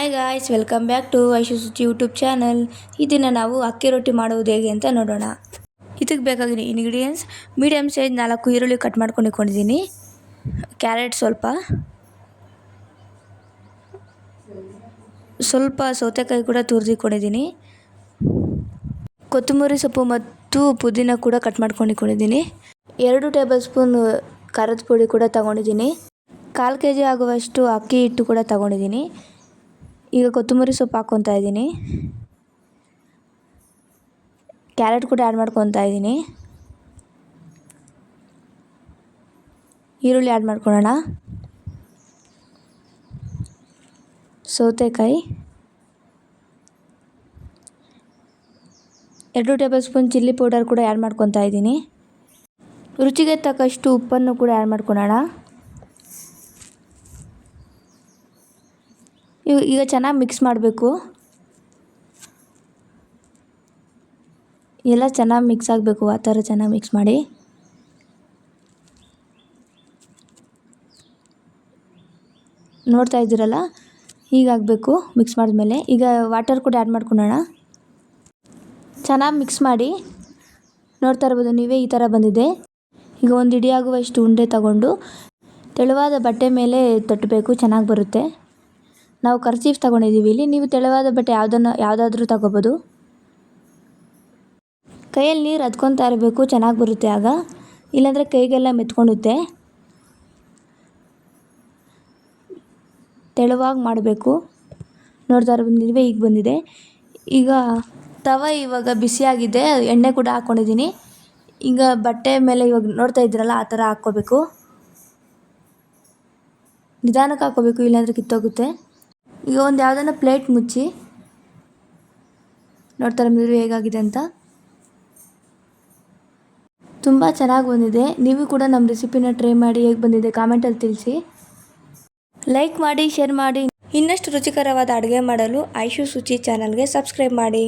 Hi guys, welcome back to Aishu Suchi YouTube channel. ಈ ದಿನ ನಾವು ಅಕ್ಕಿ ರೊಟ್ಟಿ ಮಾಡುವುದು ಹೇಗೆ ಅಂತ ನೋಡೋಣ. ಇದಕ್ಕೆ ಬೇಕಾಗಿರೋ ಇಂಗ್ರೀಡಿಯೆಂಟ್ಸ್: ಮೀಡಿಯಮ್ ಸೈಜ್ 4 ಈರುಳ್ಳಿ ಕಟ್ ಮಾಡ್ಕೊಂಡು ಇಟ್ಕೊಂಡಿದ್ದೀನಿ, ಕ್ಯಾರೆಟ್ ಸ್ವಲ್ಪ ಸೌತೆಕಾಯಿ ಕೂಡ ತುರಿದಿಟ್ಕೊಂಡಿದ್ದೀನಿ, ಕೊತ್ತಂಬರಿ ಸೊಪ್ಪು ಮತ್ತು ಪುದೀನ ಕೂಡ ಕಟ್ ಮಾಡ್ಕೊಂಡು ಇಟ್ಕೊಂಡಿದ್ದೀನಿ, 2 ಟೇಬಲ್ ಸ್ಪೂನ್ ಖಾರದ ಪುಡಿ ಕೂಡ ತಗೊಂಡಿದ್ದೀನಿ, 1/4 kg ಆಗುವಷ್ಟು ಅಕ್ಕಿ ಹಿಟ್ಟು ಕೂಡ ತಗೊಂಡಿದ್ದೀನಿ. ಈಗ ಕೊತ್ತಂಬರಿ ಸೊಪ್ಪು ಹಾಕ್ಕೊತಾ ಇದ್ದೀನಿ, ಕ್ಯಾರೆಟ್ ಕೂಡ ಆ್ಯಡ್ ಮಾಡ್ಕೊತಾ ಇದ್ದೀನಿ, ಈರುಳ್ಳಿ ಆ್ಯಡ್ ಮಾಡ್ಕೊಳ್ಳೋಣ, ಸೌತೆಕಾಯಿ, 2 ಟೇಬಲ್ ಸ್ಪೂನ್ ಚಿಲ್ಲಿ ಪೌಡರ್ ಕೂಡ ಆ್ಯಡ್ ಮಾಡ್ಕೊತಾ ಇದ್ದೀನಿ, ರುಚಿಗೆ ತಕ್ಕಷ್ಟು ಉಪ್ಪನ್ನು ಕೂಡ ಆ್ಯಡ್ ಮಾಡ್ಕೊಳ್ಳೋಣ. ಈಗ ಚೆನ್ನಾಗಿ ಮಿಕ್ಸ್ ಮಾಡಬೇಕು. ಎಲ್ಲ ಚೆನ್ನಾಗಿ ಮಿಕ್ಸ್ ಆಗಬೇಕು, ಆ ಥರ ಚೆನ್ನಾಗಿ ಮಿಕ್ಸ್ ಮಾಡಿ. ನೋಡ್ತಾ ಇದ್ದೀರಲ್ಲ, ಹೀಗಾಗಬೇಕು ಮಿಕ್ಸ್ ಮಾಡಿದ್ಮೇಲೆ. ಈಗ ವಾಟರ್ ಕೂಡ ಆ್ಯಡ್ ಮಾಡ್ಕೊಳ್ಳೋಣ, ಚೆನ್ನಾಗಿ ಮಿಕ್ಸ್ ಮಾಡಿ. ನೋಡ್ತಾ ಇರ್ಬೋದು ನೀವೇ, ಈ ಥರ ಬಂದಿದೆ. ಈಗ ಒಂದು ಹಿಡಿಯಾಗುವಷ್ಟು ಉಂಡೆ ತಗೊಂಡು ತೆಳುವಾದ ಬಟ್ಟೆ ಮೇಲೆ ತಟ್ಟಬೇಕು, ಚೆನ್ನಾಗಿ ಬರುತ್ತೆ. ನಾವು ಕರ್ಚೀಫ್ ತಗೊಂಡಿದ್ದೀವಿ ಇಲ್ಲಿ, ನೀವು ತೆಳುವಾದ ಬಟ್ಟೆ ಯಾವುದಾದ್ರೂ ತಗೋಬೋದು. ಕೈಯಲ್ಲಿ ನೀರು ಹದ್ಕೊತಾ ಇರಬೇಕು, ಚೆನ್ನಾಗಿ ಬರುತ್ತೆ ಆಗ, ಇಲ್ಲಾಂದರೆ ಕೈಗೆಲ್ಲ ಮೆತ್ಕೊಳ್ಳುತ್ತೆ. ತೆಳುವಾಗಿ ಮಾಡಬೇಕು. ನೋಡ್ತಾ ಇರ್ಬೋದು ನೀವೇ, ಈಗ ಬಂದಿದೆ. ಈಗ ಇವಾಗ ಬಿಸಿಯಾಗಿದೆ, ಎಣ್ಣೆ ಕೂಡ ಹಾಕ್ಕೊಂಡಿದ್ದೀನಿ. ಈಗ ಬಟ್ಟೆ ಮೇಲೆ ಇವಾಗ ನೋಡ್ತಾ ಇದ್ದೀರಲ್ಲ, ಆ ಥರ ಹಾಕ್ಕೋಬೇಕು. ನಿಧಾನಕ್ಕೆ ಹಾಕ್ಕೋಬೇಕು, ಇಲ್ಲಾಂದರೆ ಕಿತ್ತೋಗುತ್ತೆ. ಈಗ ಒಂದು ಯಾವುದನ್ನ ಪ್ಲೇಟ್ ಮುಚ್ಚಿ. ನೋಡ್ತಾ ಇರ್ಬೋದು ಹೇಗಾಗಿದೆ ಅಂತ. ತುಂಬ ಚೆನ್ನಾಗಿ ಬಂದಿದೆ. ನೀವು ಕೂಡ ನಮ್ಮ ರೆಸಿಪಿನ ಟ್ರೈ ಮಾಡಿ, ಹೇಗೆ ಬಂದಿದೆ ಕಾಮೆಂಟಲ್ಲಿ ತಿಳಿಸಿ. ಲೈಕ್ ಮಾಡಿ, ಶೇರ್ ಮಾಡಿ. ಇನ್ನಷ್ಟು ರುಚಿಕರವಾದ ಅಡುಗೆ ಮಾಡಲು ಐಶು ಸುಚಿ ಚಾನಲ್ಗೆ ಸಬ್ಸ್ಕ್ರೈಬ್ ಮಾಡಿ.